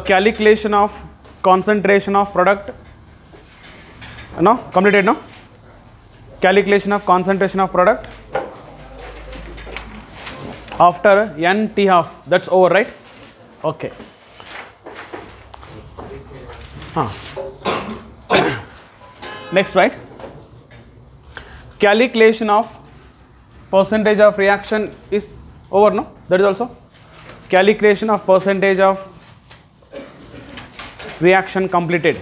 Calculation of concentration of product, no, completed, no? Calculation of concentration of product after n t half, that's over, right? Okay. Next, right? Calculation of percentage of reaction is over, no? That is also calculation of percentage of reaction completed,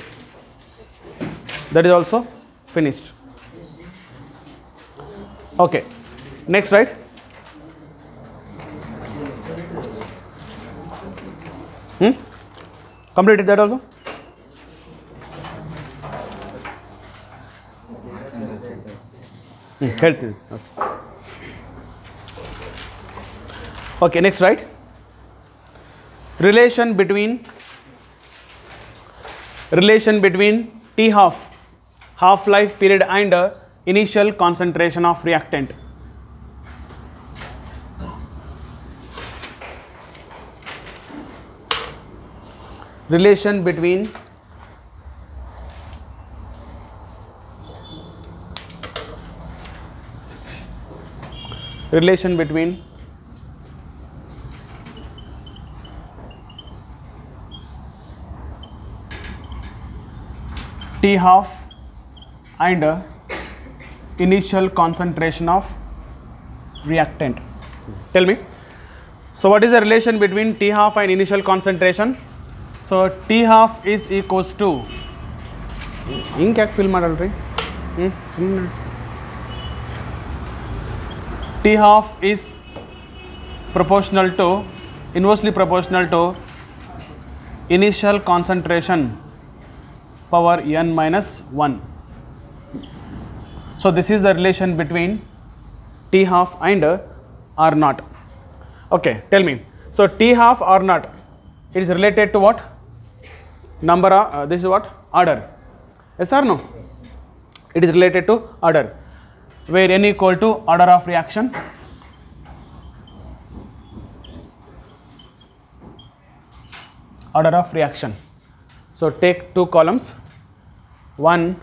that is also finished. Okay. Next, right? Completed that also. Health. Okay, next, right? Relation between T half, half-life period, and initial concentration of reactant. Relation between T half and initial concentration of reactant. Tell me. So what is the relation between T half and initial concentration? So T half is equals to fill madalri. T half is inversely proportional to initial concentration power n minus 1. So this is the relation between T half and R naught. Okay, tell me. So T half R naught, it is related to what? Number of, this is what? Order. Yes or no? Yes. It is related to order, where n equal to order of reaction. Order of reaction. So take two columns. One,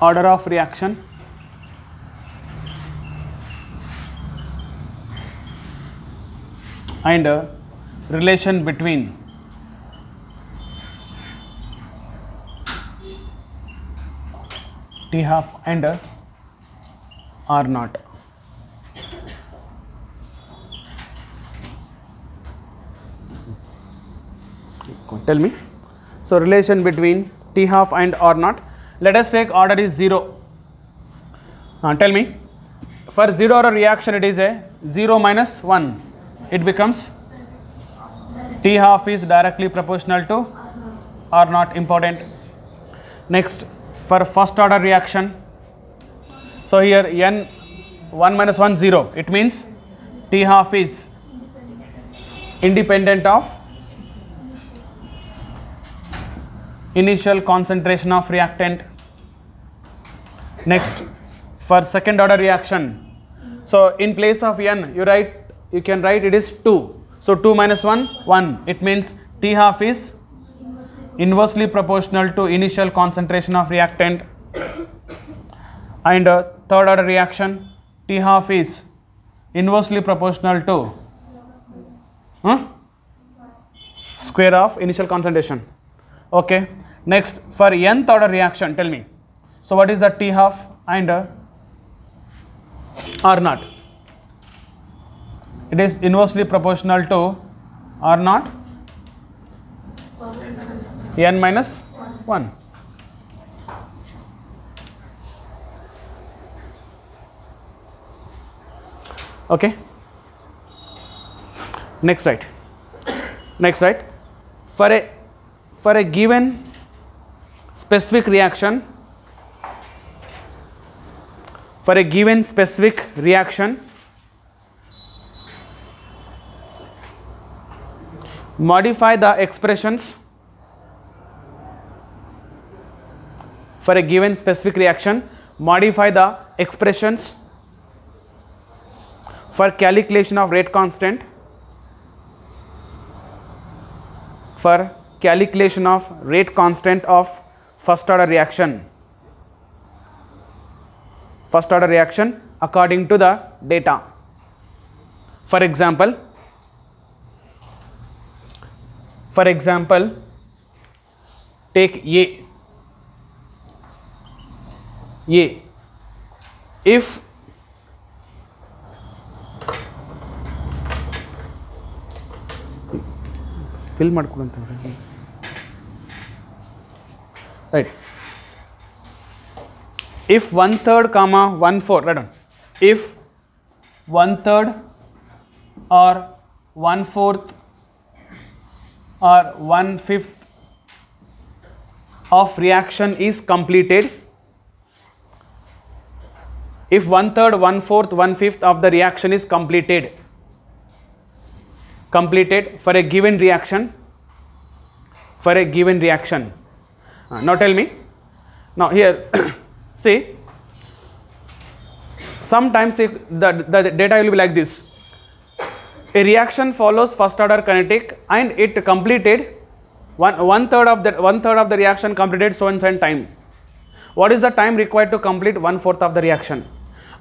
order of reaction, and relation between T half and R naught. Tell me. So relation between T half and R naught. Let us take order is 0. Tell me. For 0 order reaction, it is a 0 minus 1. It becomes T half is directly proportional to R naught. Important. Next, for first order reaction, so here n 1 minus 1 0. It means T half is independent of initial concentration of reactant. Next, for second order reaction, so in place of n you can write it is 2. So 2 minus 1 1. It means T half is inversely proportional to initial concentration of reactant. And third order reaction, T half is inversely proportional to square of initial concentration. Okay. Next, for nth order reaction, tell me. So what is the T half and R naught? It is inversely proportional to R naught n minus 1. Okay. Next, right. For a given specific reaction, modify the expressions for a given specific reaction, modify the expressions for calculation of rate constant for calculation of rate constant of first order reaction. First order reaction according to the data. For example, take A. If fill ಮಾಡ್ಕೊಳಂತ right, if 1/3 comma 1/4, right on, if 1/3 or 1/4 or 1/5 of reaction is completed, if 1/3, 1/4, 1/5 of the reaction is completed for a given reaction, now tell me, now here see, sometimes the data will be like this. A reaction follows first order kinetic and it completed one third of the reaction completed so and so time. What is the time required to complete 1/4 of the reaction?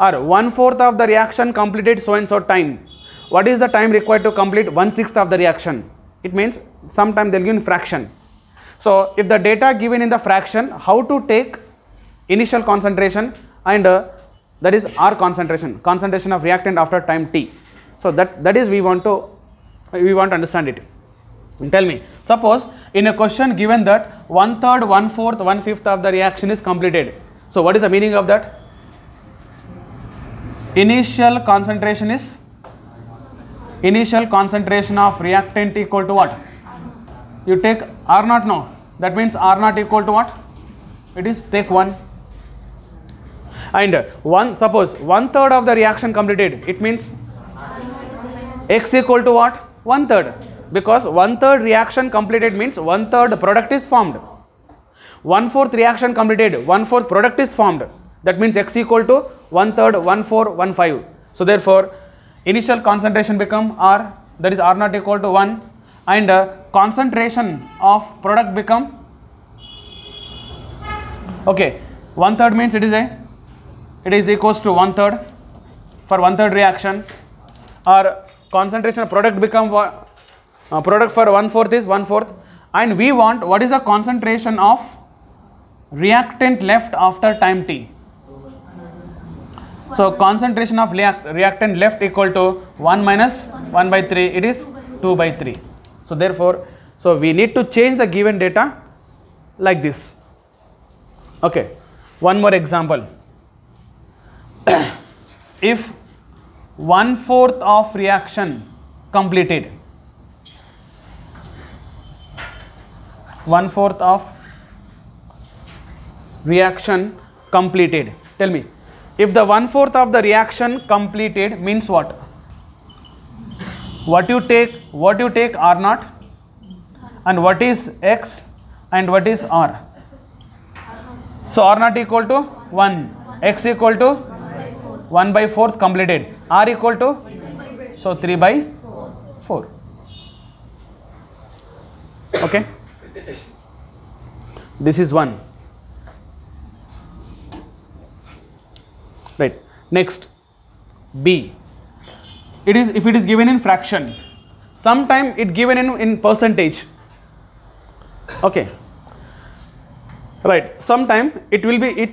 Or 1/4 of the reaction completed so and so time. What is the time required to complete 1/6 of the reaction? It means sometimes they will give in fraction. So if the data given in the fraction, how to take initial concentration and that is R concentration of reactant after time t. So that is we want to understand it. Tell me, suppose in a question given that 1/3, 1/4, 1/5 of the reaction is completed. So what is the meaning of that? Initial concentration of reactant equal to what? You take R naught now. That means R naught equal to what? It is take 1. And suppose 1/3 of the reaction completed. It means X equal to what? 1/3. Because 1/3 reaction completed means 1/3 product is formed. 1/4 reaction completed, 1/4 product is formed. That means X equal to 1/3, 1/4, 1/5. So therefore initial concentration become R, that is R naught equal to 1, and concentration of product become, okay, 1/3 means it is equals to 1/3 for 1/3 reaction, or concentration of product become what? Product for 1/4 is 1/4, and we want what is the concentration of reactant left after time t. So concentration of reactant left equal to 1 minus 1/3, it is 2/3. So therefore, we need to change the given data like this. Okay, one more example. If 1/4 of reaction completed, 1/4 of reaction completed, tell me, if the 1/4 of the reaction completed means what? What you take R naught, and what is X and what is R? So R naught equal to 1, X equal to 1/4 completed, R equal to, so 3/4. Okay, this is one. Right, next B. If it is given in fraction, sometime it given in percentage. Okay, right, sometime it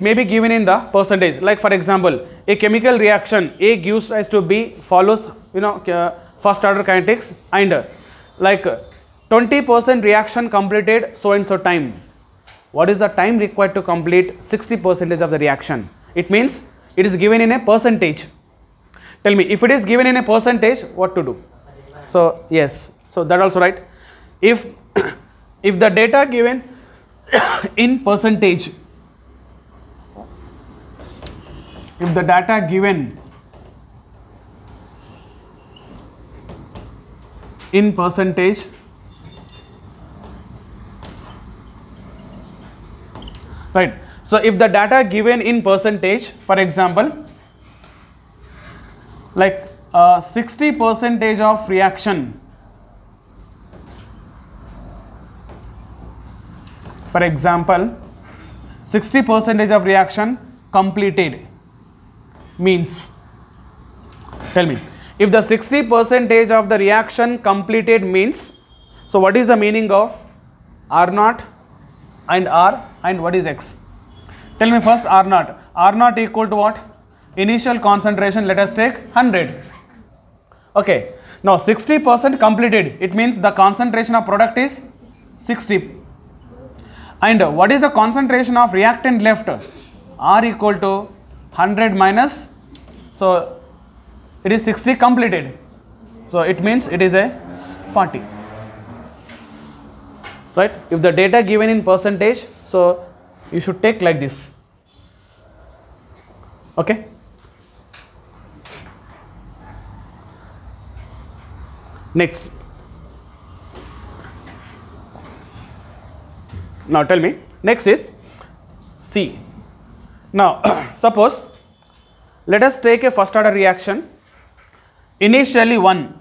may be given in the percentage. Like for example, a chemical reaction A gives rise to B, follows first order kinetics, and like 20% reaction completed so and so time. What is the time required to complete 60% of the reaction? It means it is given in a percentage. Tell me, if it is given in a percentage, what to do? So yes, so that also right. If the data given in percentage, if the data given in percentage, right, so if the data given in percentage, for example, like 60% of reaction For example, 60% of reaction completed means, tell me, if the 60% of the reaction completed means, so what is the meaning of R naught and R, and what is X? Tell me first R naught. R naught equal to what? Initial concentration, let us take 100. Okay, now 60% completed, it means the concentration of product is 60. And what is the concentration of reactant left? R equal to 100 minus, so it is 60 completed, so it means it is a 40, right? If the data given in percentage, so you should take like this. Okay, next, now tell me, next is C. Now suppose, let us take a first order reaction, initially 1.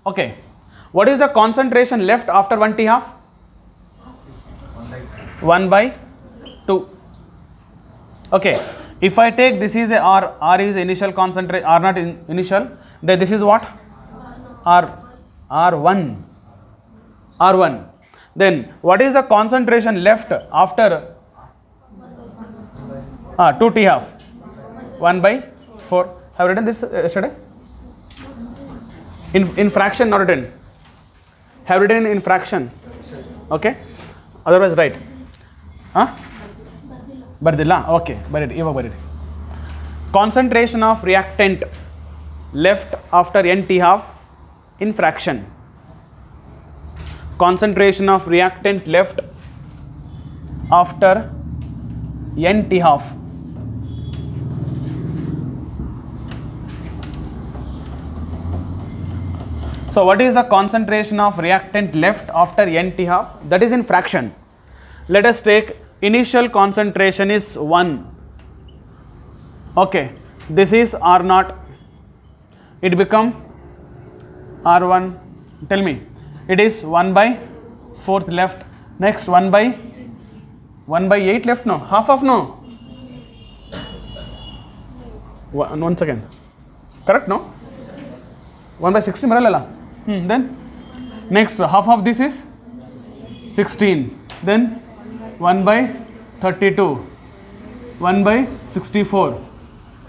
Okay, what is the concentration left after 1 T half? 1 by 2. Okay, if I take this is a R, R is initial concentration, R not in initial, then this is what? R1. Then what is the concentration left after 2 T half? 1 by 4. Have you written this yesterday? In fraction, not written. Have written in fraction. Okay. Otherwise, write. Bardilla. Okay. Bari. Concentration of reactant left after N T half in fraction. Concentration of reactant left after N T half. So what is the concentration of reactant left after N T half? That is in fraction. Let us take initial concentration is 1. Okay, this is R naught. It become R1. Tell me, it is 1 by 4th left. Next 1 by 8 left. No, half of no. 1 second. Correct? No. 1 by 16 maralala. Then next half of this is 16. Then 1 by 32. 1 by 64.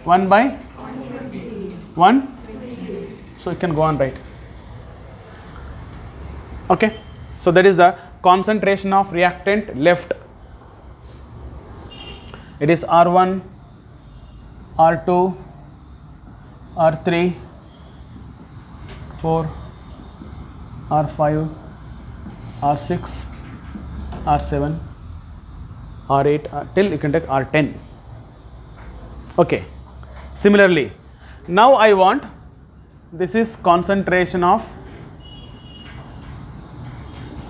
1 by 1. So you can go on, right? Okay. So that is the concentration of reactant left. It is R1, R2, R3, 4, R5, R6, R7, R8, till you can take R10. Okay. Similarly, now I want, this is concentration of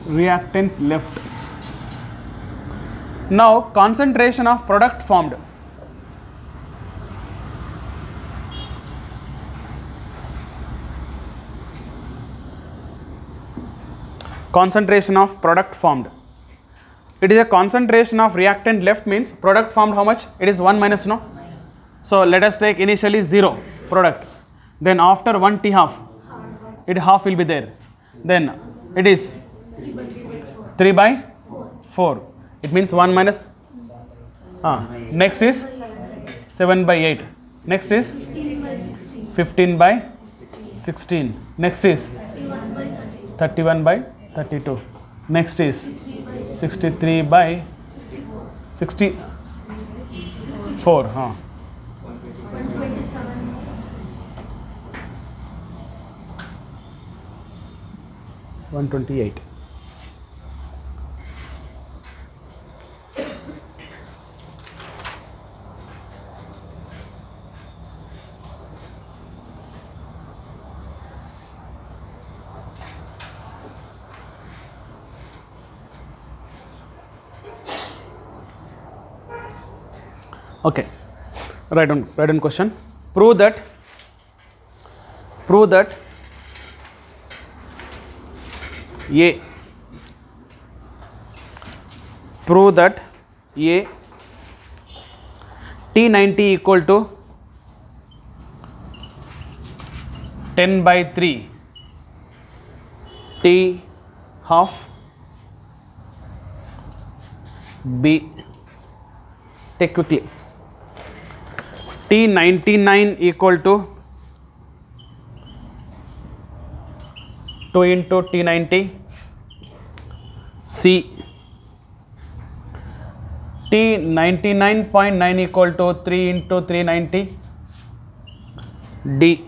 reactant left. Now concentration of product formed. Concentration of product formed. It is a concentration of reactant left means product formed how much? It is 1 minus, no? So let us take initially 0 product. Then after 1 T half, it half will be there. Then it is 3 by 4. It means 1 minus. Next is 7 by 8. Next is 15 by 16. Next is 31 by 32. Next is 63 by 64. 128. Okay, write down question. Prove that A prove that A T90 equal to 10 by 3 T half. B, take quickly. T99 equal to 2 into T90. C, T99.9 equal to 3 into 390. D,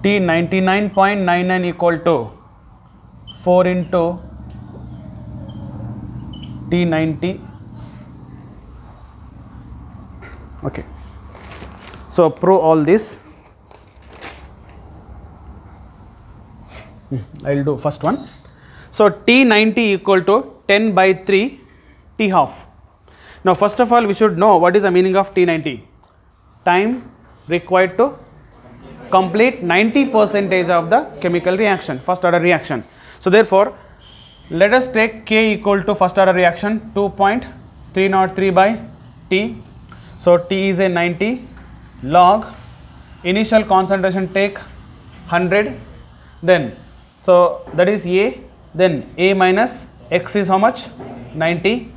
T99.99 equal to 4 into T90. Okay, so prove all this. I'll do first one. So T90 equal to 10 by 3 T half. Now first of all we should know what is the meaning of T90. Time required to complete 90% of the chemical reaction, first order reaction. So therefore let us take K equal to first order reaction 2.303 by T. So T is a 90 log initial concentration, take 100, then so that is A, then A minus X is how much? 90.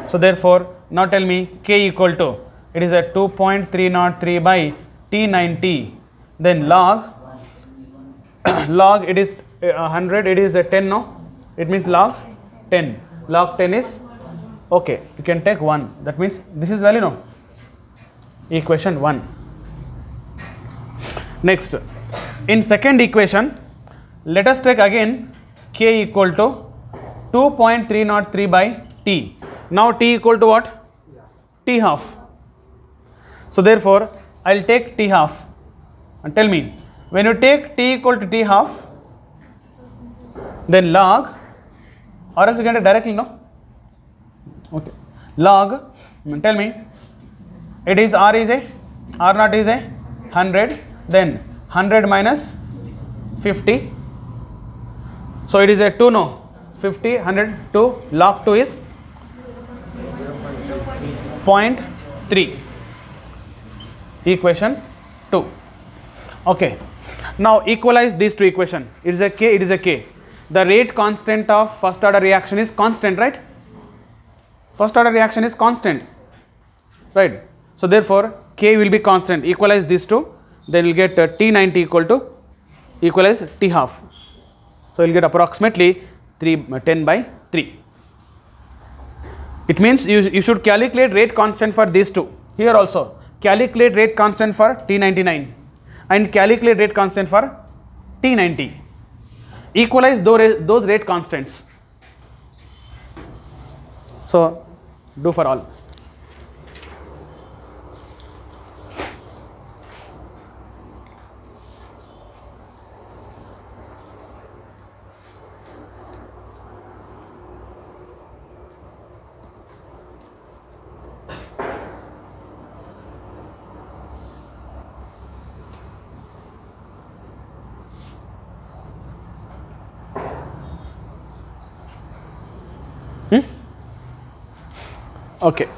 So therefore now tell me K equal to, it is a 2.303 by T90, then log log it is 100, it is a 10, no, it means log 10, log 10 is okay, you can take 1, that means this is value, no, equation 1. Next, in second equation let us take again K equal to 2.303 by T. Now T equal to what? T half. So therefore I'll take T half, and tell me, when you take T equal to T half, then log, or else you can take directly, no? Okay, log, tell me, it is R is a, R naught is a 100, then 100 minus 50, so it is a 2, no, 50, 100, 2, log 2 is 0.3, equation 2. Okay, now equalize these two equations. It is a K, it is a K. The rate constant of first order reaction is constant, right? First order reaction is constant, right? So therefore K will be constant. Equalize these two, then you will get T90 equal to, equalize T half. So you will get approximately 10 by 3. It means you should calculate rate constant for these two. Here also calculate rate constant for T99 and calculate rate constant for T90. Equalize those rate constants. So do for all. Okay.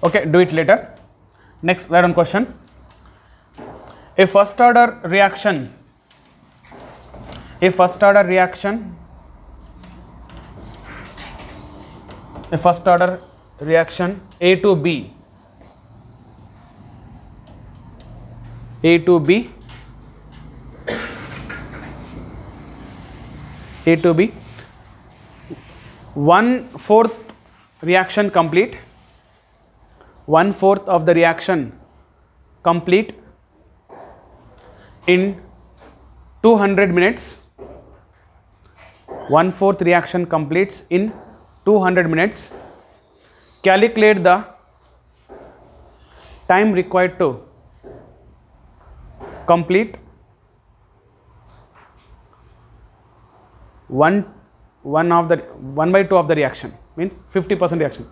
Okay, do it later. Next random question. A first order reaction, a first order reaction A to B, A to B, A to B, 1/4 reaction complete, 1/4 of the reaction complete in 200 minutes, 1/4 reaction completes in 200 minutes. Calculate the time required to complete 1/2 of the reaction. means 50% reaction.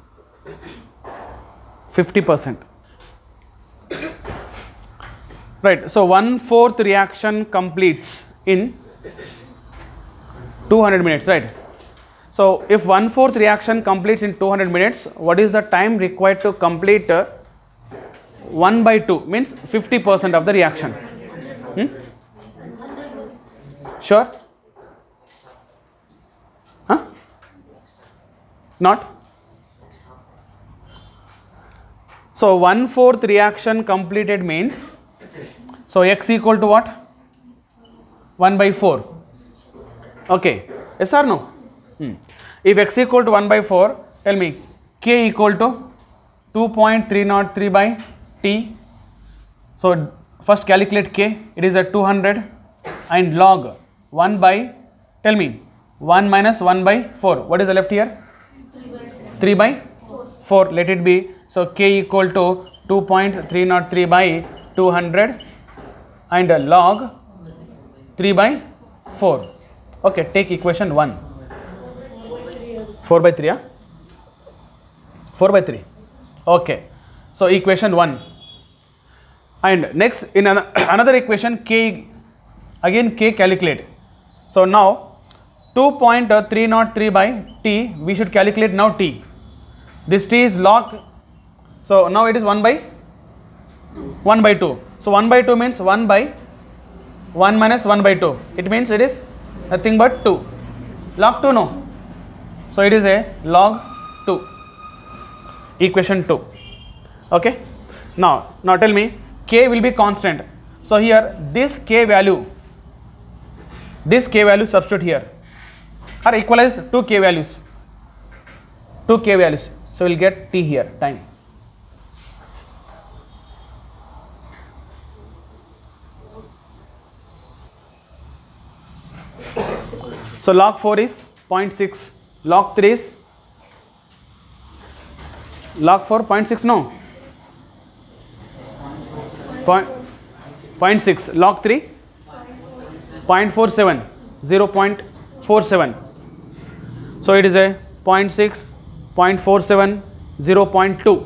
50%. Right. So 1/4 reaction completes in 200 minutes, right? So if 1/4 reaction completes in 200 minutes, what is the time required to complete 1/2? Means 50% of the reaction. Sure? Huh? Not? So 1/4 reaction completed means, so x equal to what? 1/4. Okay. Yes or no? If x equal to 1/4, tell me k equal to 2.303 by t. So first calculate k, it is at 200, and log 1 by, tell me, 1 minus 1/4. What is left here? 3/4. Let it be. So k equal to 2.303 by 200 and log 3/4. Okay, take equation 1. 4/3, yeah? 4/3. Okay. So equation 1. And next in another equation, k, again k calculate. So now 2.303 by t, we should calculate now t. This t is log, so now it is 1/2. So 1/2 means 1 by 1 minus 1/2. It means it is nothing but 2. Log 2, no. So it is a log 2. Equation 2. Okay. Now tell me, k will be constant. So here this k value substitute here, or equalize 2 k values. 2 k values. So we'll get t here, time. So log 4 is 0.6. Log 3 is log 4 0.6, no, 0.6. Log 3 0.47, 0.47. So it is a 0.6, 0.47, 0.2.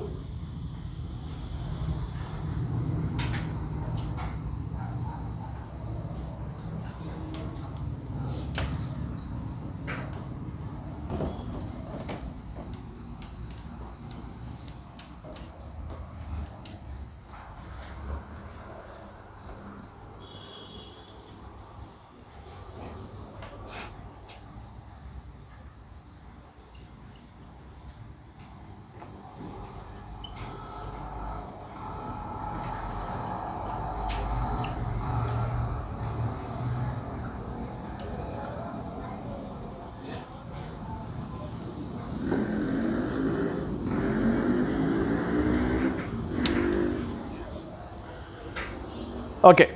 Okay,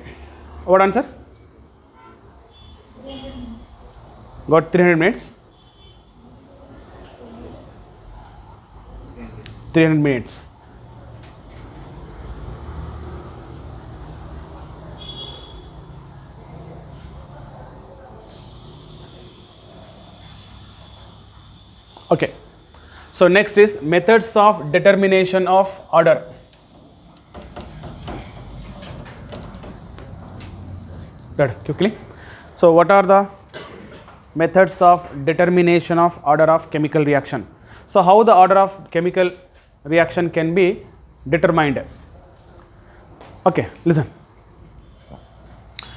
what answer? Got 300 minutes. 300 minutes. Okay. So next is methods of determination of order. Quickly. So what are the methods of determination of order of chemical reaction? So how the order of chemical reaction can be determined? Okay, listen.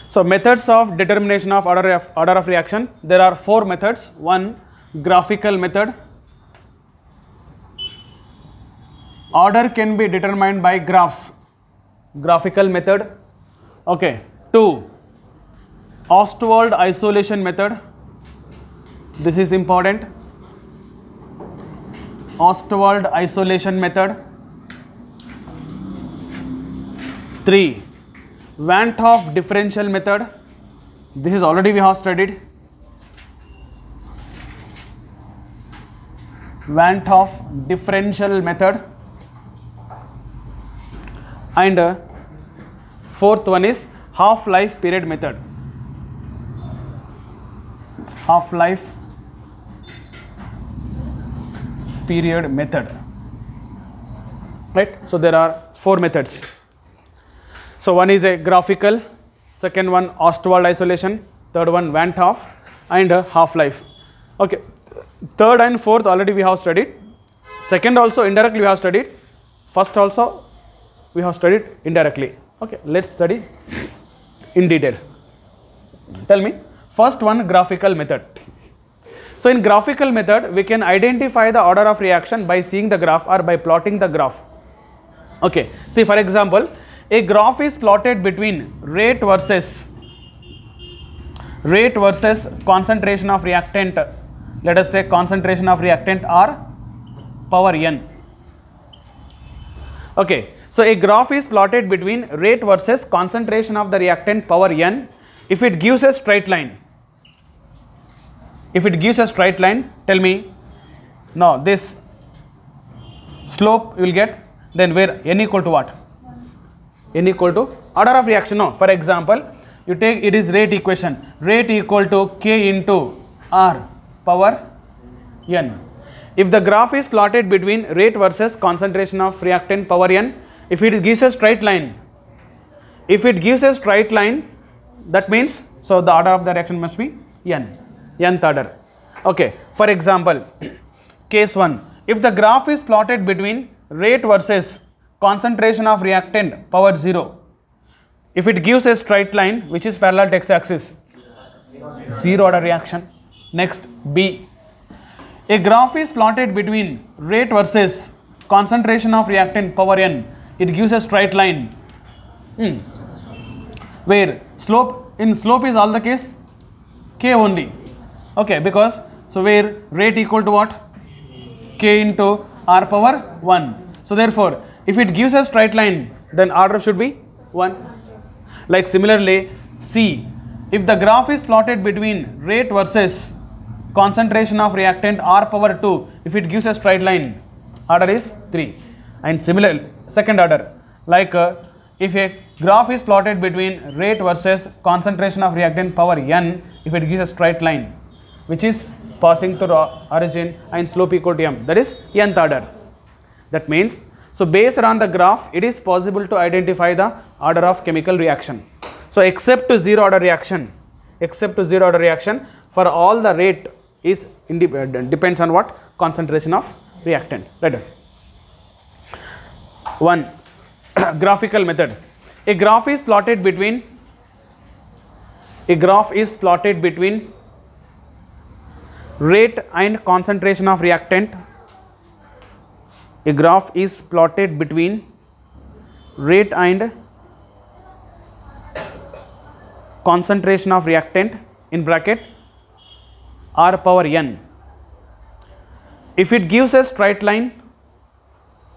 So methods of determination of order of reaction, there are 4 methods. One, graphical method. Order can be determined by graphs. Graphical method. Okay. 2, Ostwald isolation method. This is important. Ostwald isolation method. 3, Van't Hoff differential method. This is already we have studied. Van't Hoff differential method. And 4th one is half-life period method. Half-life period method, right? So there are 4 methods. So one is a graphical, second one Ostwald isolation, third one Van 't Hoff, and half-life. Okay, third and fourth already we have studied, second also indirectly we have studied, first also we have studied indirectly. Okay, let's study in detail. Tell me, first one, graphical method. So in graphical method we can identify the order of reaction by seeing the graph or by plotting the graph. Okay, see, for example, a graph is plotted between rate versus concentration of reactant. Let us take concentration of reactant R power n. Okay, so a graph is plotted between rate versus concentration of the reactant power n if it gives a straight line. If it gives a straight line, tell me, now this slope you will get, then where n equal to what? N equal to order of reaction. No, for example, you take, it is rate equation, rate equal to K into R power n. If the graph is plotted between rate versus concentration of reactant power n, if it gives a straight line, that means, so the order of the reaction must be nth order. Okay, for example, case 1, if the graph is plotted between rate versus concentration of reactant power 0, if it gives a straight line which is parallel to x-axis, 0 order reaction. Next, B, a graph is plotted between rate versus concentration of reactant power n, it gives a straight line where slope is all the case K only. Okay, because so where rate equal to what? K into R power 1. So therefore, if it gives a straight line, then order should be 1. Like similarly, C, if the graph is plotted between rate versus concentration of reactant R power 2, if it gives a straight line, order is 3. And similarly, second order, like if a graph is plotted between rate versus concentration of reactant power n, if it gives a straight line which is passing through origin and slope equal to m, that is nth order. That means, so based on the graph, it is possible to identify the order of chemical reaction. So except to zero order reaction, for all the rate is depends on what? Concentration of reactant. Right. 1. Graphical method. A graph is plotted between rate and concentration of reactant. A graph is plotted between rate and concentration of reactant in bracket R power n. If it gives a straight line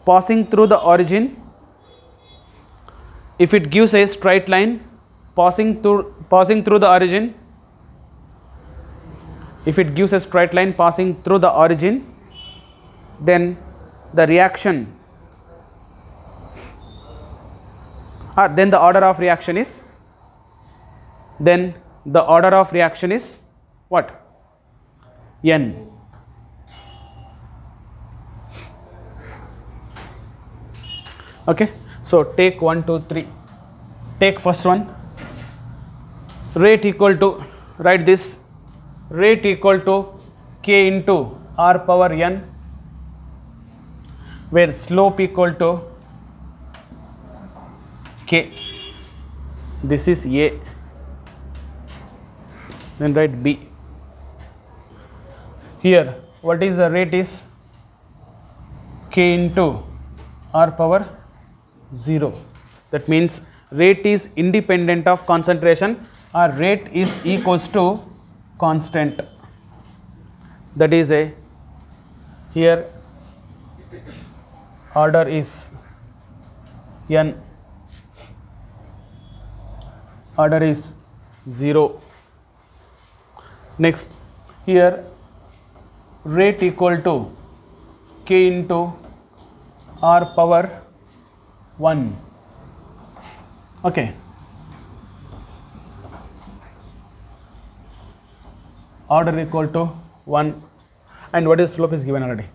passing through the origin, passing through the origin, then the reaction, then the order of reaction is, what? N. Okay, so take 1, 2, 3. Take first one, rate equal to, write this, rate equal to K into R power n, where slope equal to K. This is A. Then write B. Here, what is the rate is K into R power 0. That means rate is independent of concentration, or rate is equals to constant. That is a, here order is n, order is 0. Next, here rate equal to K into R power 1. Okay, order equal to 1, and what is slope is given already.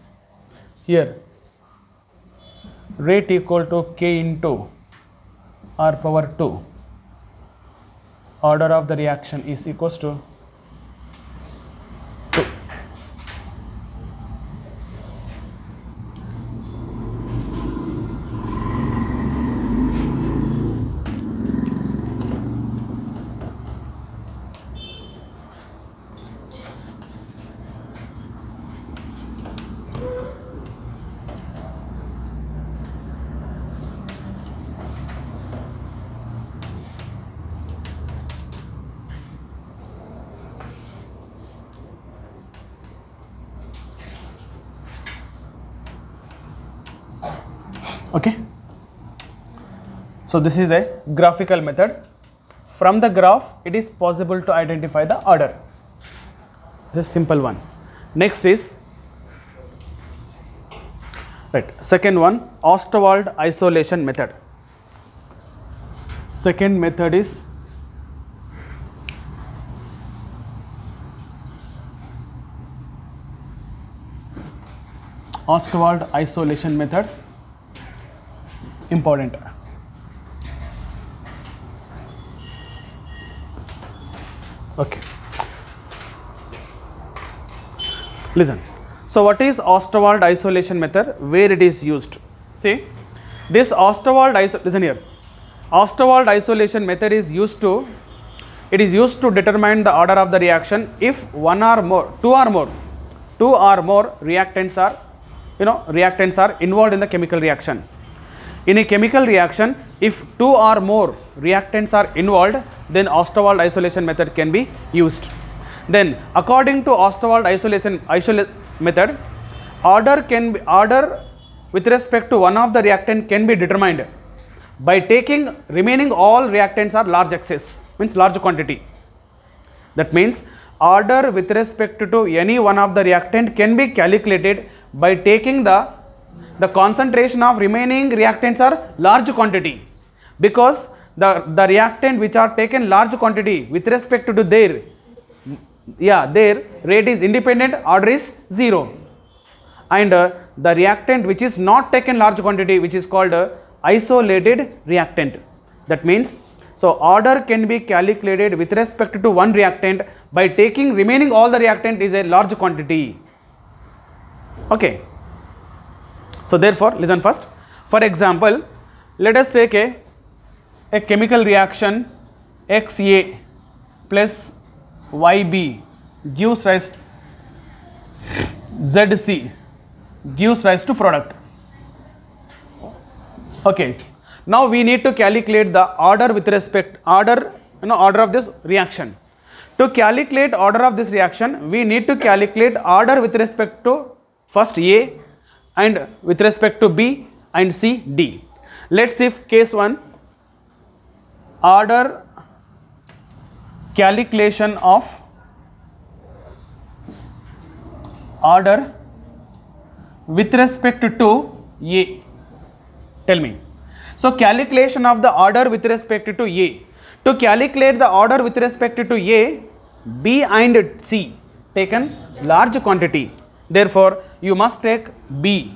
here rate equal to K into R power 2, order of the reaction is equals to 2. Okay, so this is a graphical method. From the graph it is possible to identify the order. This is simple one. Next is second one, Ostwald isolation method. Second method is Ostwald isolation method. Important. Okay, listen. So what is Ostwald isolation method, where it is used? See, this Ostwald listen here. Ostwald isolation method is used to determine the order of the reaction if two or more reactants are involved in the chemical reaction. In a chemical reaction, if 2 or more reactants are involved, then Ostwald isolation method can be used. Then according to Ostwald isolation method, order with respect to one of the reactant can be determined by taking remaining all reactants are large excess, means large quantity. That means order with respect to any one of the reactant can be calculated by taking the concentration of remaining reactants are large quantity, because the reactant which are taken large quantity with respect to their rate is independent, order is 0, and the reactant which is not taken large quantity, which is called isolated reactant. That means, so order can be calculated with respect to one reactant by taking remaining all the reactant is a large quantity. Okay. So therefore, listen first. For example, let us take a chemical reaction XA plus YB gives rise to ZC gives rise to product. Okay. Now we need to calculate the order with respect order of this reaction. To calculate order of this reaction, we need to calculate order with respect to first A and with respect to B and C, D. Let's see if case 1, order calculation of order with respect to A. Tell me. So calculation of the order with respect to A. To calculate the order with respect to A, B and C taken large quantity. Therefore, you must take B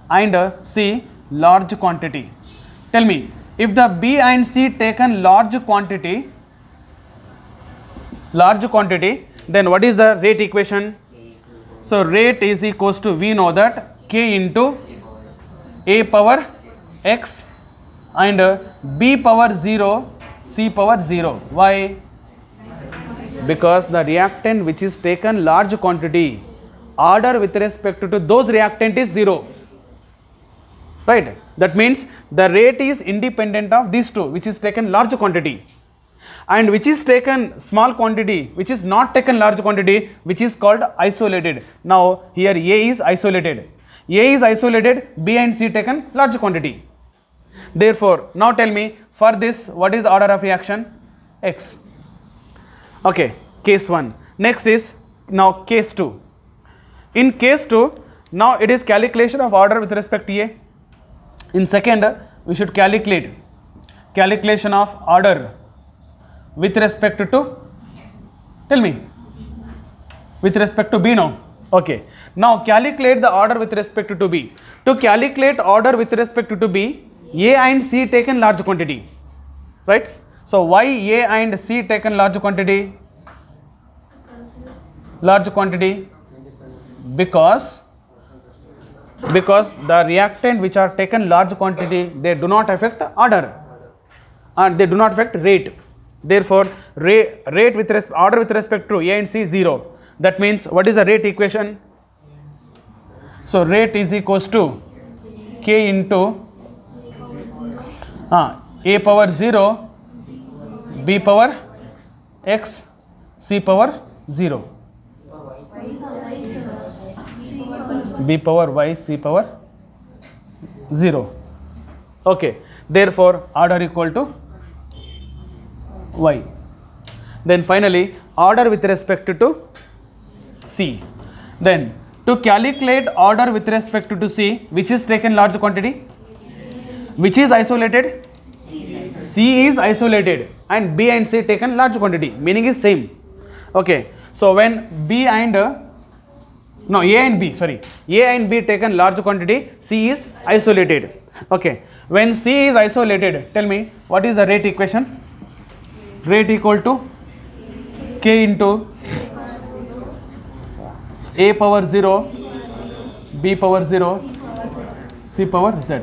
and C large quantity. Tell me, if the B and C taken large quantity, then what is the rate equation? So rate is equals to, we know that K into A power X and B power 0, C power 0. Why? Because the reactant which is taken large quantity, order with respect to those reactant is 0. Right? That means the rate is independent of these two, which is taken large quantity, and which is taken small quantity, which is not taken large quantity, which is called isolated. Now here A is isolated. A is isolated, B and C taken large quantity. Therefore, now tell me, for this, what is the order of reaction? X. Okay, case 1. Next is now case 2. In case 2, now it is calculation of order with respect to A. In second, we should calculation of order with respect to, tell me, with respect to B now. Okay. Now calculate the order with respect to B. To calculate order with respect to B, A and C taken large quantity, right? So why A and C taken large quantity? Large quantity because the reactant which are taken large quantity, they do not affect order and they do not affect rate. Therefore, rate with order with respect to A and C is 0. That means what is the rate equation? So rate is equals to K into A power 0, B power X, C power 0. B power Y, C power 0. Okay. Therefore, order equal to Y. Then finally, order with respect to C. Then to calculate order with respect to C, which is taken large quantity? Which is isolated? C is isolated and B and C taken large quantity, meaning is same. Okay. So when A and B taken large quantity, C is isolated. Okay. When C is isolated, tell me what is the rate equation? Rate equal to K into A power 0, B power 0, C power Z.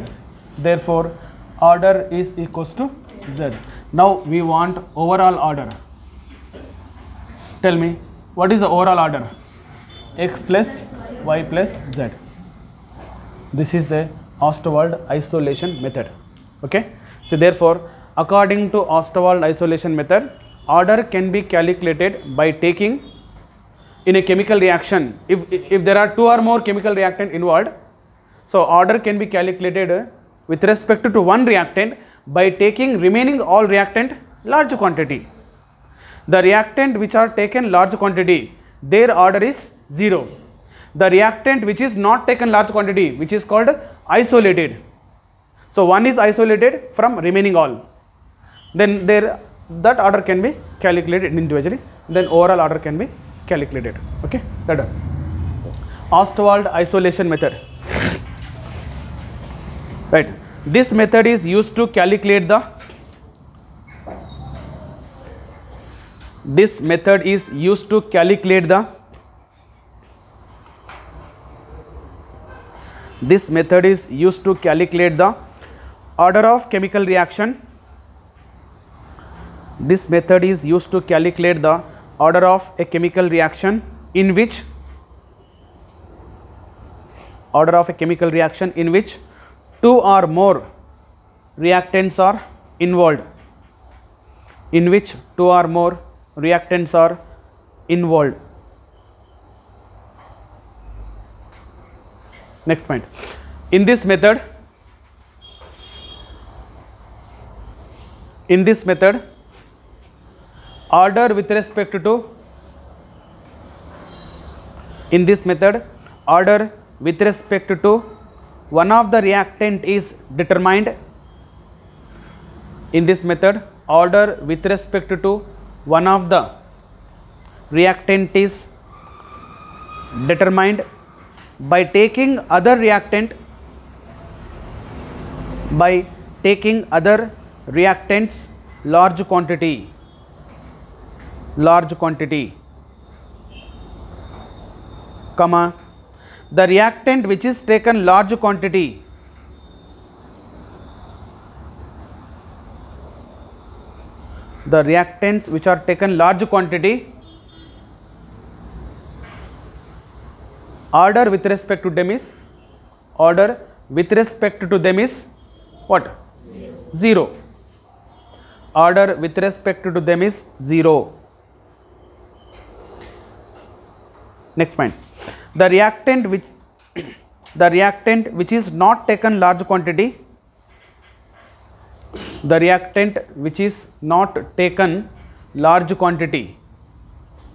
Therefore, order is equals to Z. Now we want overall order. Tell me what is the overall order? X plus Y plus Z. This is the Ostwald isolation method. Okay. So therefore, according to Ostwald isolation method, order can be calculated by taking in a chemical reaction. If there are two or more chemical reactant involved, so order can be calculated with respect to one reactant by taking remaining all reactant large quantity. The reactant which are taken large quantity, their order is 0. The reactant which is not taken large quantity, which is called isolated. So one is isolated from remaining all. Then that order can be calculated individually. Then overall order can be calculated. Okay, that done. Ostwald isolation method. Right. This method is used to calculate the. This method is used to calculate the. This method is used to calculate the order of chemical reaction. This method is used to calculate the order of a chemical reaction in which two or more reactants are involved. In which two or more reactants are involved. Next point. In this method, order with respect to one of the reactant is determined. In this method, order with respect to one of the reactant is determined by taking other reactants large quantity, comma, the reactant which is taken large quantity the reactants which are taken large quantity, order with respect to them is what? 0. Order with respect to them is 0. Next point. The reactant which is not taken large quantity,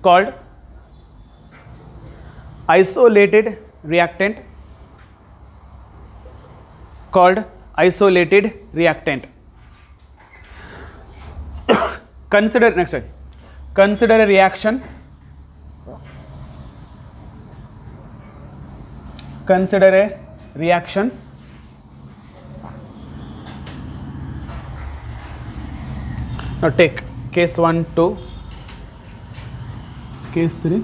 called isolated reactant, Consider next slide. Consider a reaction consider a reaction now take case 1 2 case 3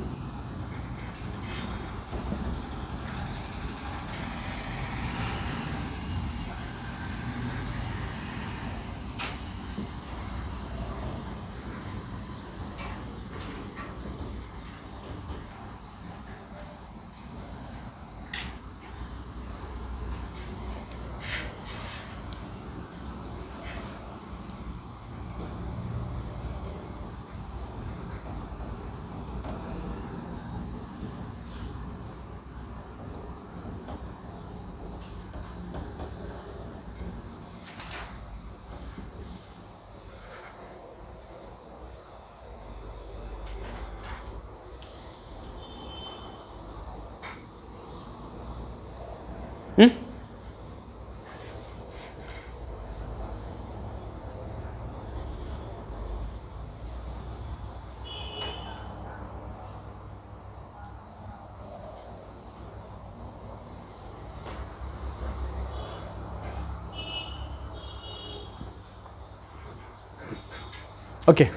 okay.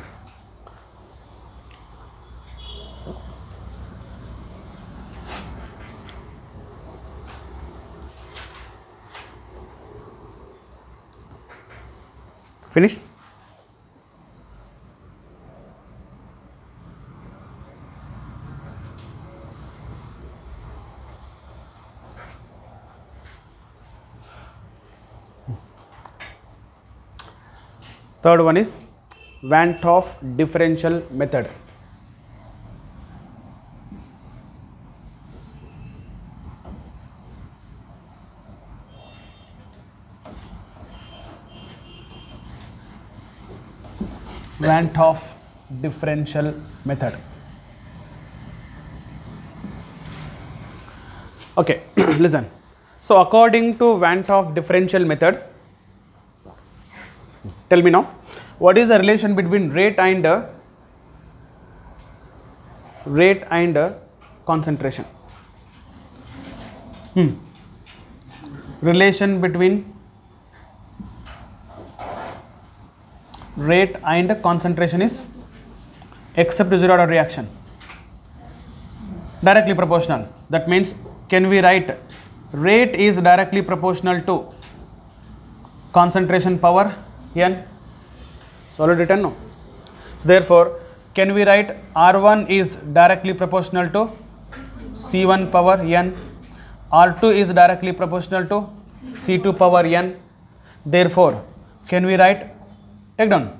Finished? Third one is Van 't Hoff differential method. Van 't Hoff differential method. Okay, listen. So according to Van 't Hoff differential method, tell me now, what is the relation between rate and concentration? Relation between rate and concentration is, except zero order reaction, directly proportional. That means, can we write rate is directly proportional to concentration power n? Solid written, no? Therefore, can we write R1 is directly proportional to C1 power n, R2 is directly proportional to C2 power n. Therefore, can we write, take down,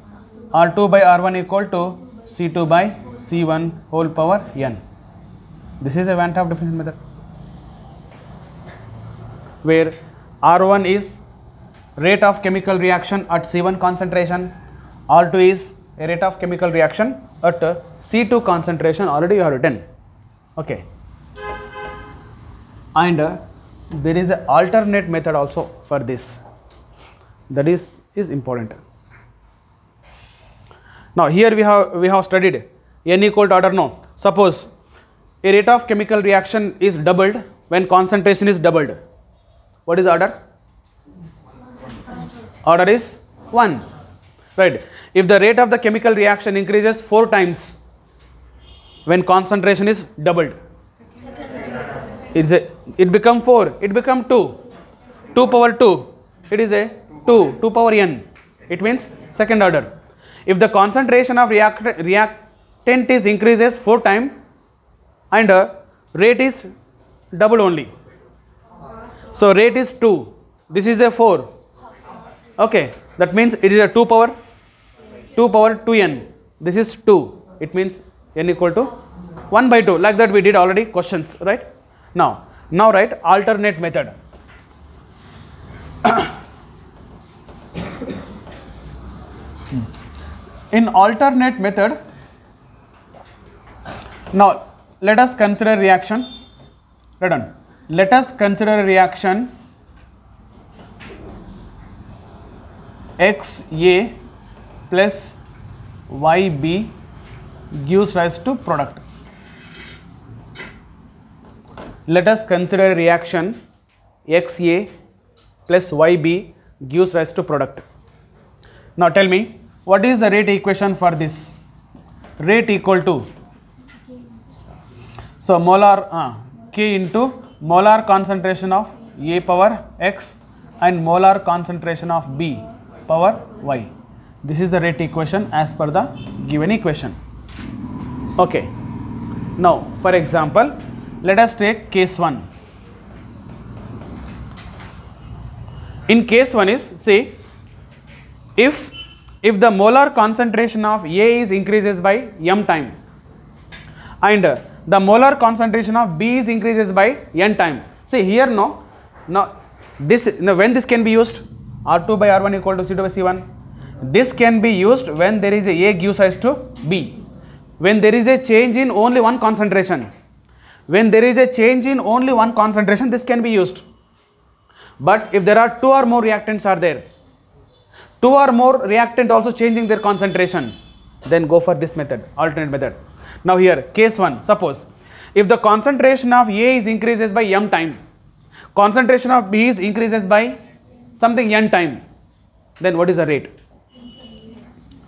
R2 by R1 equal to C2 by C1 whole power n. This is a Van 't Hoff differential method, where R1 is rate of chemical reaction at C1 concentration, R2 is a rate of chemical reaction at C2 concentration, already you have written. Okay. And there is an alternate method also for this, that is important. Now here we have studied n equal to order no. Suppose a rate of chemical reaction is doubled when concentration is doubled. What is order? Order is 1. Right. If the rate of the chemical reaction increases 4 times when concentration is doubled, it become 4, it become 2, 2 power 2, it is a 2 power n, it means second order. If the concentration of reactant is increases 4 times and rate is double only, so rate is 2, this is a 4, okay, that means it is a 2 power 2n, this is 2, it means n equal to 1 by 2, like that we did already questions, right? Now write alternate method. In alternate method, now let us consider reaction, let us consider reaction XA plus YB gives rise to product. Let us consider a reaction XA plus YB gives rise to product. Now tell me, what is the rate equation for this? Rate equal to, so molar K into molar concentration of A power X and molar concentration of B power Y. This is the rate equation as per the given equation. Okay. Now for example, let us take case 1. In case 1 is, say, if the molar concentration of A is increases by m time and the molar concentration of B is increases by n time. See here, now this, when this can be used, R2 by R1 equal to C2 by C1. This can be used when there is a gives rise to B, when there is a change in only one concentration. When there is a change in only one concentration, this can be used. But if there are two or more reactants are there, two or more reactant also changing their concentration, then go for this method, alternate method. Now here, case 1, suppose if the concentration of A is increases by m time, concentration of B is increases by something n time, then what is the rate?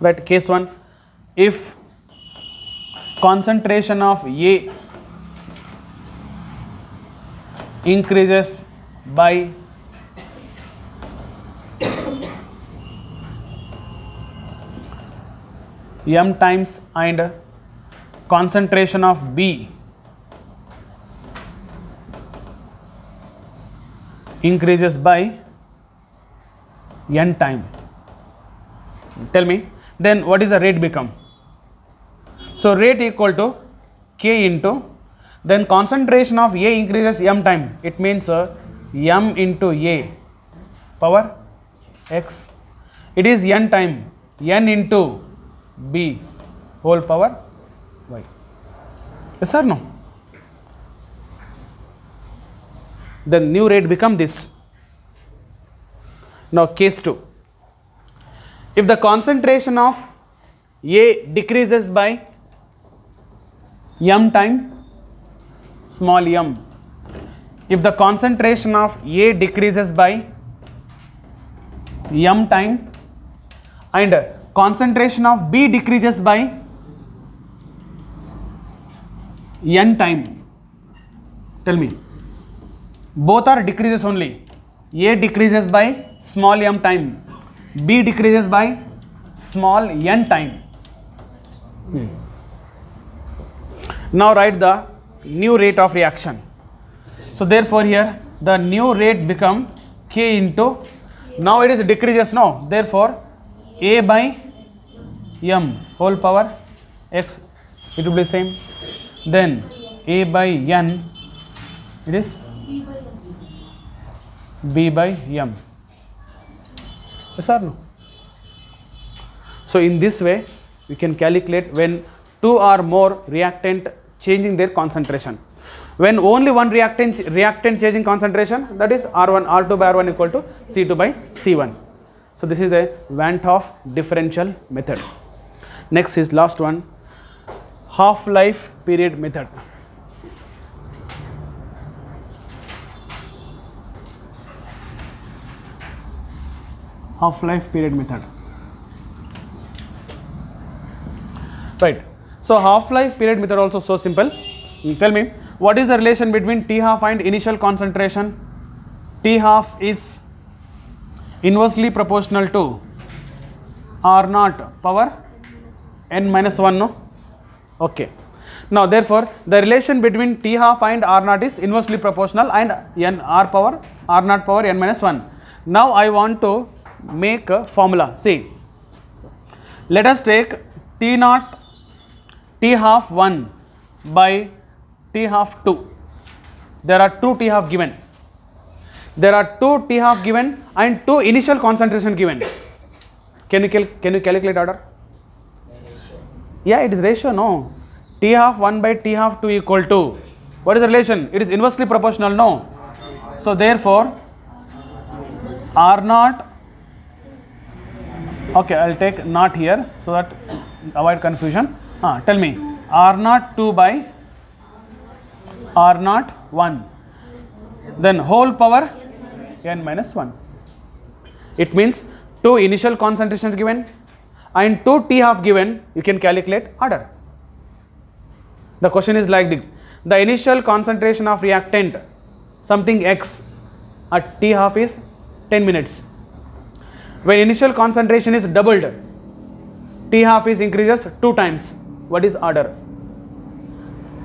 Right, case 1, if concentration of A increases by m times and concentration of B increases by n time. Tell me, then what is the rate become? So rate equal to K into, then concentration of A increases m time, it means m into A power X, it is n time, n into B whole power Y. Yes or no? The new rate become this. Now case 2, if the concentration of A decreases by m time, small m, if the concentration of A decreases by m time and concentration of B decreases by n time, tell me, both are decreases only. A decreases by small m time, B decreases by small n time. Now write the new rate of reaction. So therefore here the new rate become K into, now it is decreases now, therefore A by m whole power X, it will be same, then A by n, it is B by m. Yes or no? So in this way we can calculate when two or more reactant changing their concentration. When only one reactant changing concentration, that is R1, R2 by R1 equal to C2 by C1. So this is a Van't Hoff differential method. Next is last one, half-life period method. Half-life period method. Right. So half-life period method also so simple. Tell me, what is the relation between T half and initial concentration? T half is inversely proportional to R naught power n minus 1, no? Okay. Now therefore the relation between T half and R naught is inversely proportional and n R naught power n minus 1. Now I want to make a formula. See, let us take T half 1 by T half 2. There are two T half given. There are two T half given and two initial concentration given. Can you calculate order? Yeah, it is ratio, no. T half 1 by T half 2 equal to, what is the relation? It is inversely proportional, no. So therefore R naught, okay, I will take naught here so that avoid confusion. Tell me, R naught 2 by R naught 1. Then whole power n minus 1. It means 2 initial concentrations given and 2 T half given, you can calculate order. The question is like this: the initial concentration of reactant something X at T half is 10 minutes. When initial concentration is doubled, T half is increases 2 times. What is order?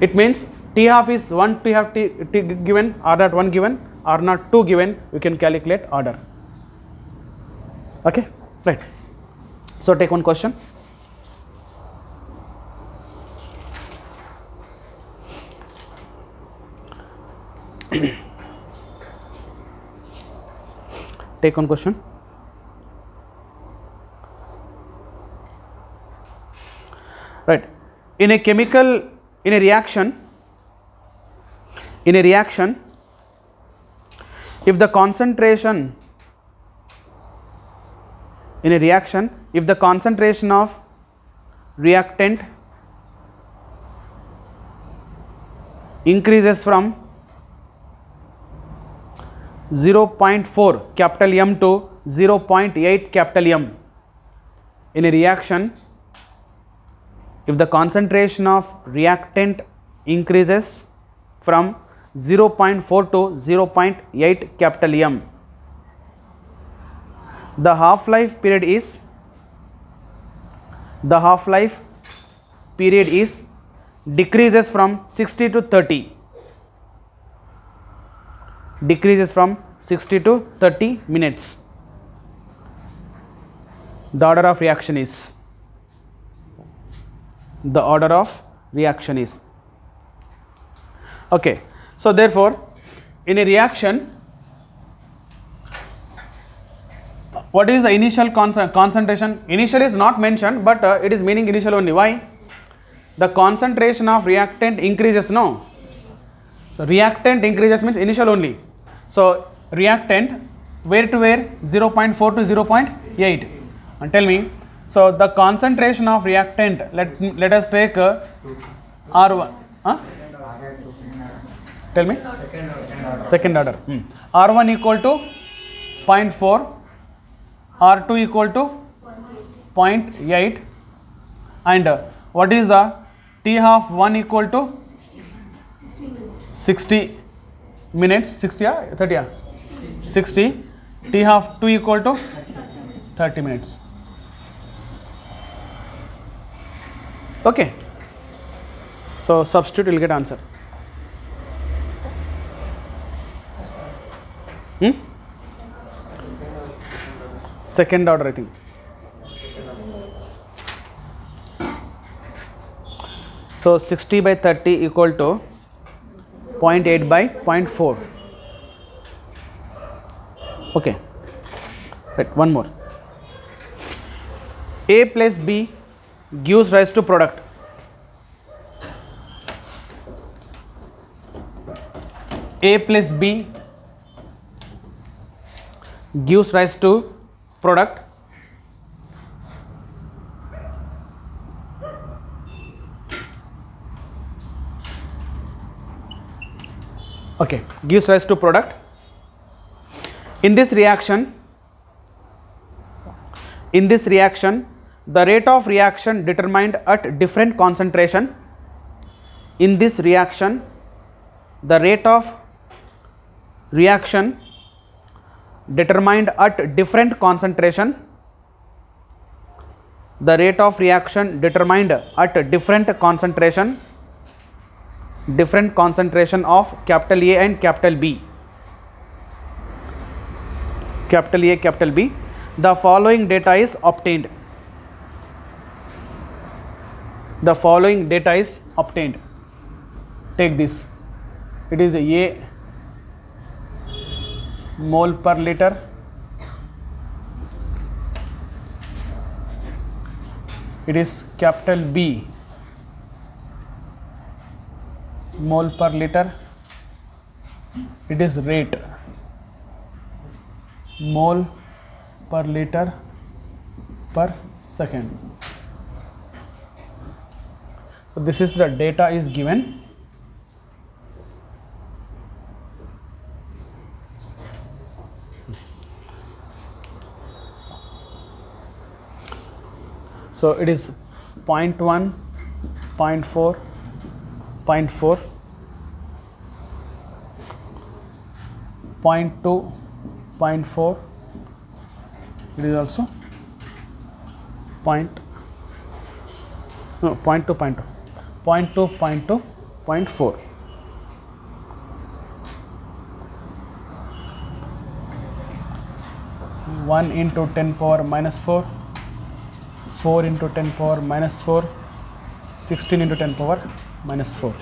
It means T half is 1 T half T given, R naught 1 given, R naught 2 given, you can calculate order. Okay, right. So take one question. Take one question. Right. In a reaction, if the concentration of reactant increases from 0.4 capital M to 0.8 capital M, in a reaction, if the concentration of reactant increases from 0.4 to 0.8 capital M, the half-life period is decreases from 60 to 30. Decreases from 60 to 30 minutes. The order of reaction is. Okay. So therefore, in a reaction, what is the initial concentration? Initial is not mentioned, but it is meaning initial only. Why? The concentration of reactant increases. No. So reactant increases means initial only. So reactant where to where? 0.4 to 0.8. And tell me. So the concentration of reactant. Let us take R1. Huh? Tell me. Second order. R1 equal to 0.4. R2 equal to 0.8. And what is the T half 1 equal to 60 minutes. 60 or 30? 60. T half 2 equal to 30 minutes. Okay. So substitute, you will get answer. Second order, I think. So 60 by 30 equal to 0.8 by 0.4. Okay. Right. One more. A plus B gives rise to product. A plus B gives rise to product. Okay, gives rise to product. In this reaction, the rate of reaction determined at different concentration. In this reaction, the rate of reaction determined at different concentration. The rate of reaction determined at different concentration of capital A and capital B. Capital A, capital B. The following data is obtained. The following data is obtained. Take this. It is A mole per liter. It is capital B mole per liter. It is rate mole per liter per second. So this is the data is given. So it is 0.1, 0.4, 0.4, 0.2, 0.4, it is also 0.2, 0.4. 1 into 10 power minus 4, 4 into 10 power minus 4, 16 into 10 power minus 4.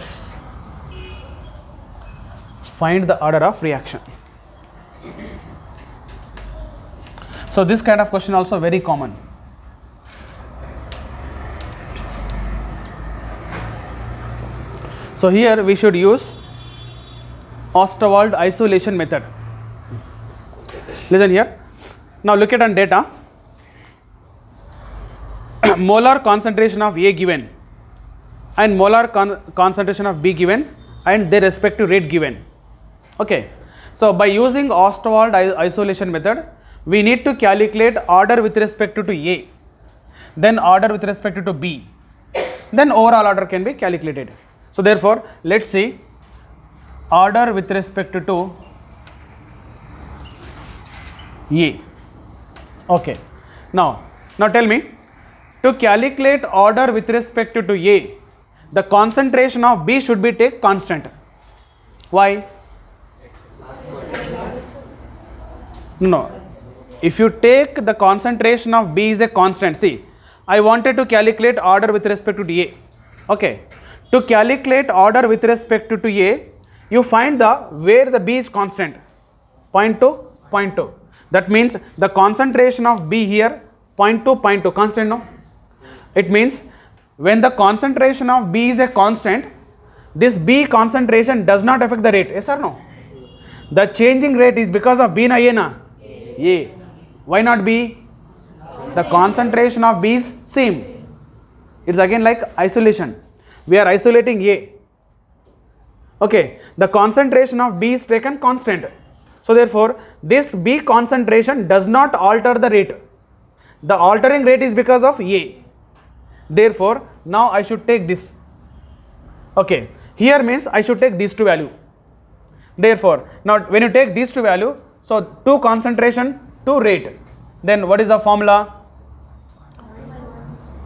Find the order of reaction. So this kind of question also very common. So here we should use Ostwald isolation method. Listen here. Now look at on data. Molar concentration of A given and molar concentration of B given and their respective rate given. Okay. So by using Ostwald isolation method, we need to calculate order with respect to A, then order with respect to B, then overall order can be calculated. So therefore, let's see order with respect to A. Okay. Now tell me, to calculate order with respect to A, the concentration of B should be take constant. Why? No. If you take the concentration of B is a constant, see, I wanted to calculate order with respect to A. Okay. To calculate order with respect to A, you find where the B is constant, 0.2, 0.2. That means the concentration of B here 0.2, 0.2 constant, no? It means when the concentration of B is a constant, this B concentration does not affect the rate, yes or no? The changing rate is because of B na A na? A. Why not B? The concentration of B is same. It's again like isolation. We are isolating A. Okay. The concentration of B is taken constant. So therefore, this B concentration does not alter the rate. The altering rate is because of A. Therefore, now I should take this. Okay. Here means I should take these two value. Therefore, now when you take these two value, so 2 concentration, 2 rate. Then what is the formula?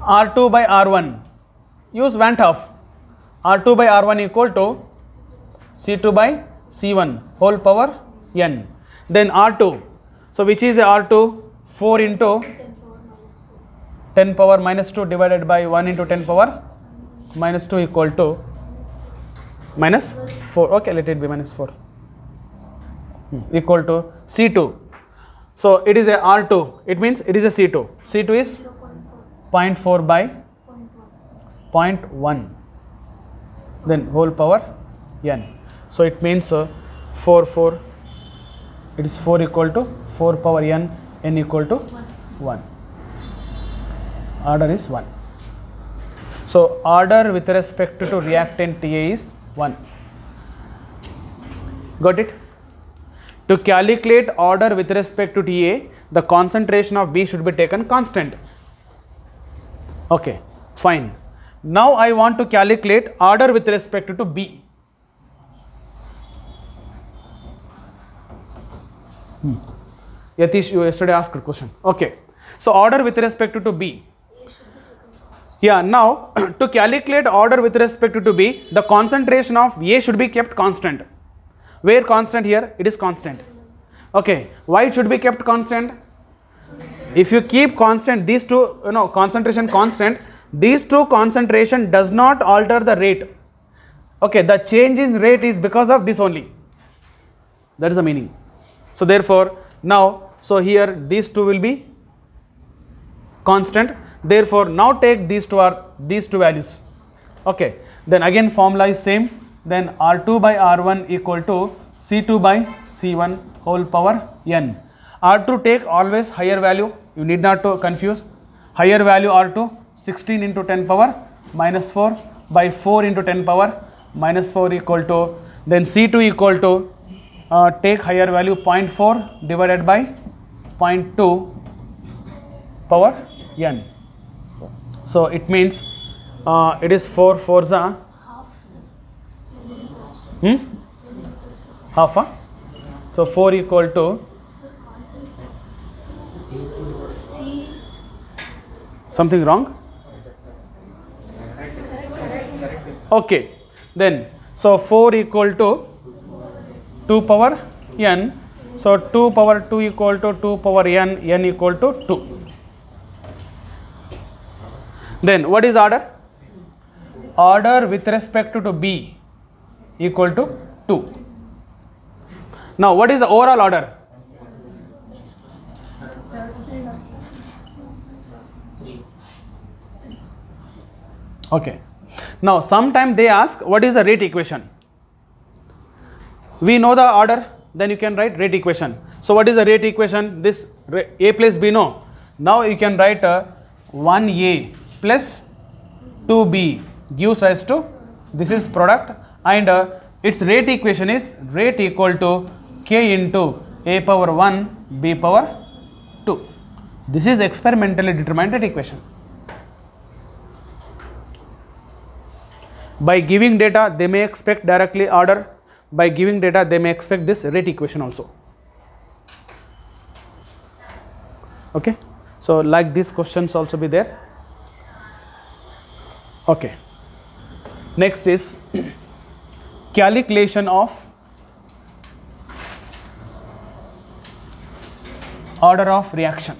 R2 by R1. Use Van 't Hoff. R2 by R1 equal to C2 by C1 whole power n. Then R2. So which is the R2? 4 into 10 power minus 2 divided by 1 into 10 power minus 2 equal to minus 4. Okay, let it be minus 4. Equal to C2. So it is a R2. It means it is a C2. C2 is 0.4 by 0.1. Then whole power n. So it means 4. It is 4 equal to 4 power n equal to 1. Order is 1. So order with respect to reactant TA is 1. Got it? To calculate order with respect to TA, the concentration of B should be taken constant. Okay, fine. Now I want to calculate order with respect to B. Yatish, you yesterday asked a question. Okay, so order with respect to B. Yeah, now to calculate order with respect to B, the concentration of A should be kept constant. Where constant? Here it is constant. Okay, why it should be kept constant? If you keep constant these two, concentration constant, these two concentration does not alter the rate. Okay, the change in rate is because of this only. That is the meaning. So therefore now, so here these two will be constant. Therefore now take these two values. Okay, then again formula is same. Then R2 by R1 equal to C2 by C1 whole power n. R2 take always higher value. You need not to confuse. Higher value R2 16 into 10 power minus 4 by 4 into 10 power minus 4 equal to, then C2 equal to take higher value 0.4 divided by 0.2 power n. So it means it is 4 fours are half. So 4 equal to something wrong. Okay, then so 4 equal to 2 power n. So 2 power 2 equal to 2 power n, n equal to 2. Then what is order? Order with respect to B equal to 2. Now what is the overall order? Okay. Now sometimes they ask what is the rate equation. We know the order, then you can write rate equation. So what is the rate equation? This A plus B, no. Now you can write 1A plus 2B gives rise to, this is product, and its rate equation is rate equal to K into A power 1 B power 2. This is experimentally determined rate equation. By giving data, they may expect directly order. By giving data, they may expect this rate equation also. Okay. So like these questions also be there. Okay. Next is calculation of order of reaction.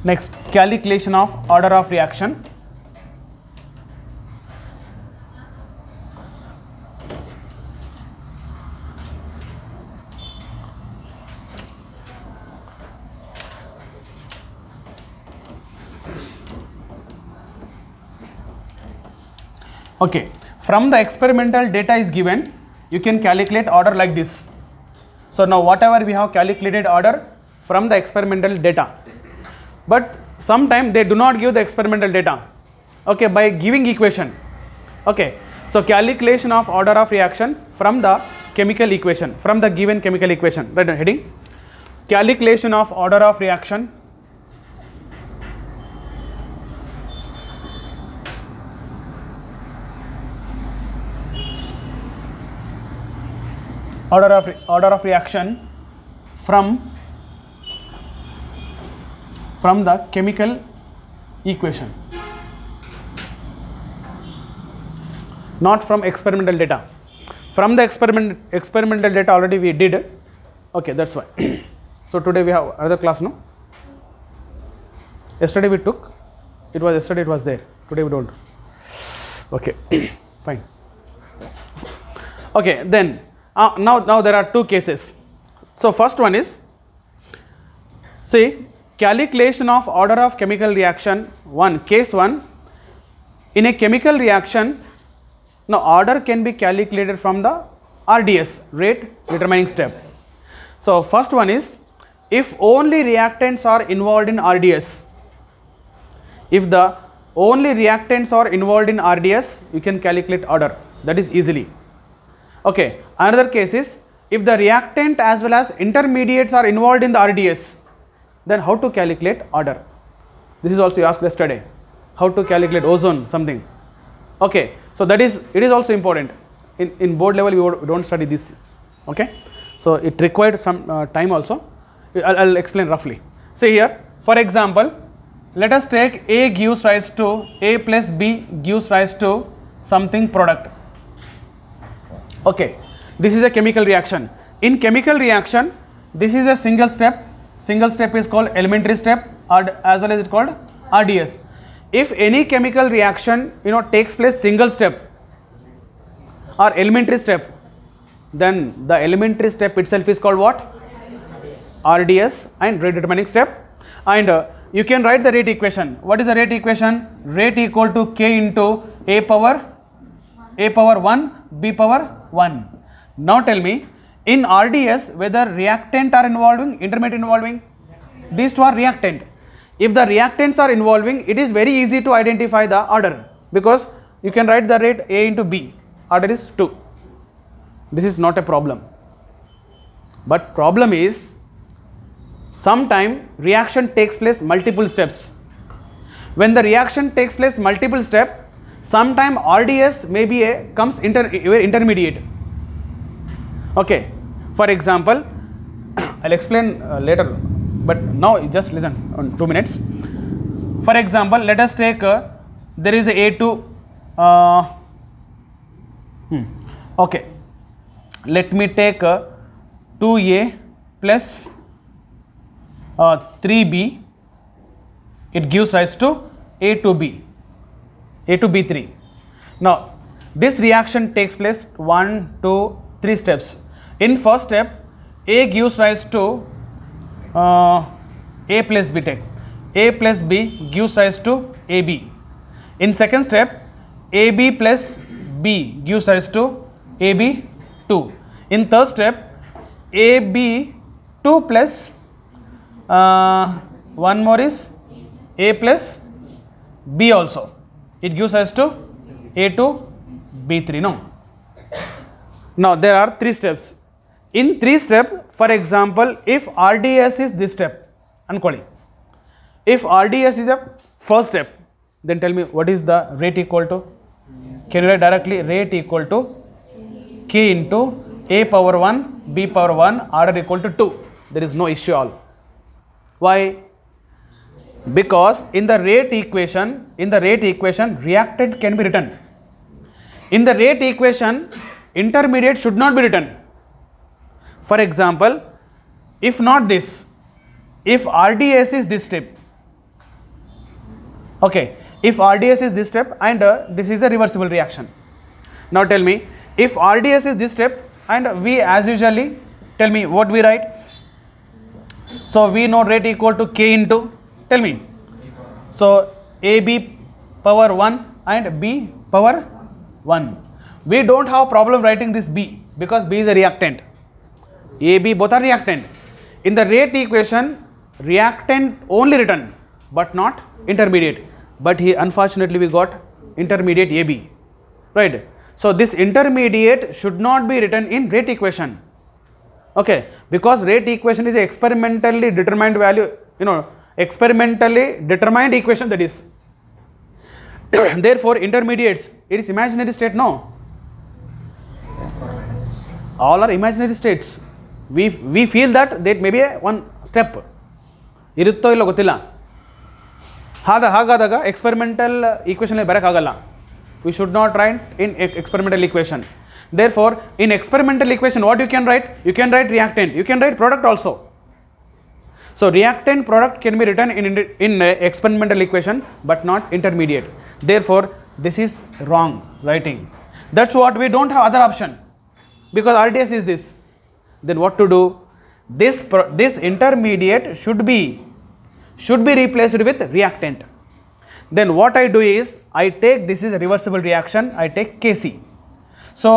Next, calculation of order of reaction. Okay, from the experimental data is given, you can calculate order like this. So now whatever we have calculated order from the experimental data, but sometimes they do not give the experimental data. Okay, by giving equation. Okay, so calculation of order of reaction from the chemical equation, from the given chemical equation. Right, heading calculation of order of reaction. Order of reaction from the chemical equation, not from experimental data. From the experimental data already we did. Okay, that's why. So today we have another class, no? Yesterday we took. Yesterday it was there. Today we don't. Okay, fine. Okay, then now there are two cases. So first one is, say, calculation of order of chemical reaction. Case 1, in a chemical reaction, now order can be calculated from the RDS, rate determining step. So first one is, if only reactants are involved in RDS, if the only reactants are involved in RDS, you can calculate order, that is easily. Okay, another case is, if the reactant as well as intermediates are involved in the RDS, then how to calculate order? This is also asked yesterday. How to calculate ozone something. Okay, so it is also important. In board level we don't study this. Okay, so it required some time also. I'll explain roughly. See here, for example, let us take A gives rise to, A plus B gives rise to something product. Okay, this is a chemical reaction. In chemical reaction, this is a single step. Single step is called elementary step, or as well as it's called RDS. If any chemical reaction takes place single step or elementary step, then the elementary step itself is called what? RDS and rate determining step. And you can write the rate equation. What is the rate equation? Rate equal to K into A power 1 B power 1. Now tell me, in RDS whether reactant are involving, intermediate involving? These two are reactant. If the reactants are involving, it is very easy to identify the order, because you can write the rate A into B, order is 2. This is not a problem. But problem is, sometime reaction takes place multiple steps. When the reaction takes place multiple step, sometime RDS may be comes intermediate. Okay, for example, I'll explain later, but now just listen on 2 minutes. For example, let us take there is a A2 okay, let me take 2A plus 3B, it gives rise to A2B, A2B3. Now this reaction takes place 1, 2, 3 steps. In first step, A gives rise to A plus B take. A plus B gives rise to AB. In second step, AB plus B gives rise to AB2. In third step, AB2 plus one more is A plus B also. It gives rise to A2B3. No. Now there are 3 steps. In 3 steps, for example, if RDS is this step, ankoli. If RDS is a first step, then tell me what is the rate equal to? Can you write directly? Rate equal to K into A power 1, B power 1, order equal to 2. There is no issue all. Why? Because in the rate equation, reactant can be written. In the rate equation, intermediate should not be written. For example, if not this, if RDS is this step, okay, if RDS is this step and this is a reversible reaction. Now tell me, if RDS is this step and we as usually, tell me what we write. So we know rate equal to K into, tell me. So AB power 1 and B power 1. We don't have problem writing this B because B is a reactant. AB both are reactant. In the rate equation, reactant only written but not intermediate. But here unfortunately we got intermediate AB, right? So this intermediate should not be written in rate equation, okay, because rate equation is a experimentally determined value, experimentally determined equation, that is. Therefore intermediates, it is imaginary state, no? All are imaginary states. We feel that may be one step. Irutto illo gottilla. ಹಾಗಾದಾಗ experimental equation ಬರಕ್ಕಾಗಲ್ಲ. We should not write in experimental equation. Therefore, in experimental equation, what you can write? You can write reactant. You can write product also. So reactant product can be written in experimental equation, but not intermediate. Therefore, this is wrong writing. That's what we don't have other option, because RDS is this. Then what to do? This intermediate should be replaced with reactant. Then what I do is, I take, this is a reversible reaction, I take Kc. So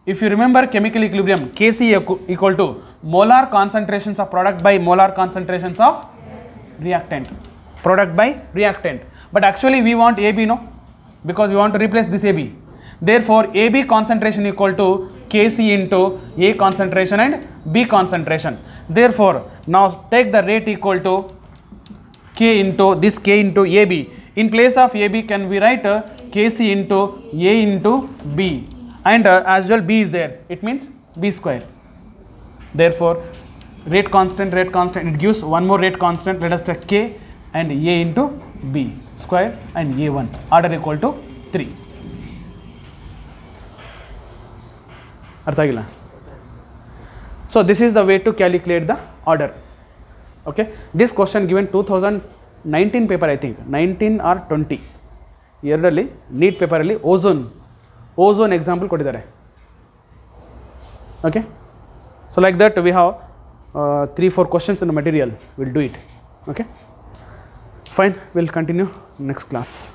if you remember chemical equilibrium, Kc equal to molar concentrations of product by molar concentrations of reactant. Product by reactant. But actually we want AB, no? Because we want to replace this AB. Therefore AB concentration equal to Kc into A concentration and B concentration. Therefore now take the rate equal to K into this K into AB. In place of AB, can we write Kc into A into B, and as well B is there, it means B square. Therefore rate constant, it gives one more rate constant, let us take K and A into B square and A1, order equal to 3. Artha agilla? So this is the way to calculate the order. Okay, this question given 2019 paper, I think 19 or 20 yearly NEET paper alli ozone example kottidare. Okay, so like that we have 3-4 questions in the material, we'll do it. Okay, fine, we'll continue next class.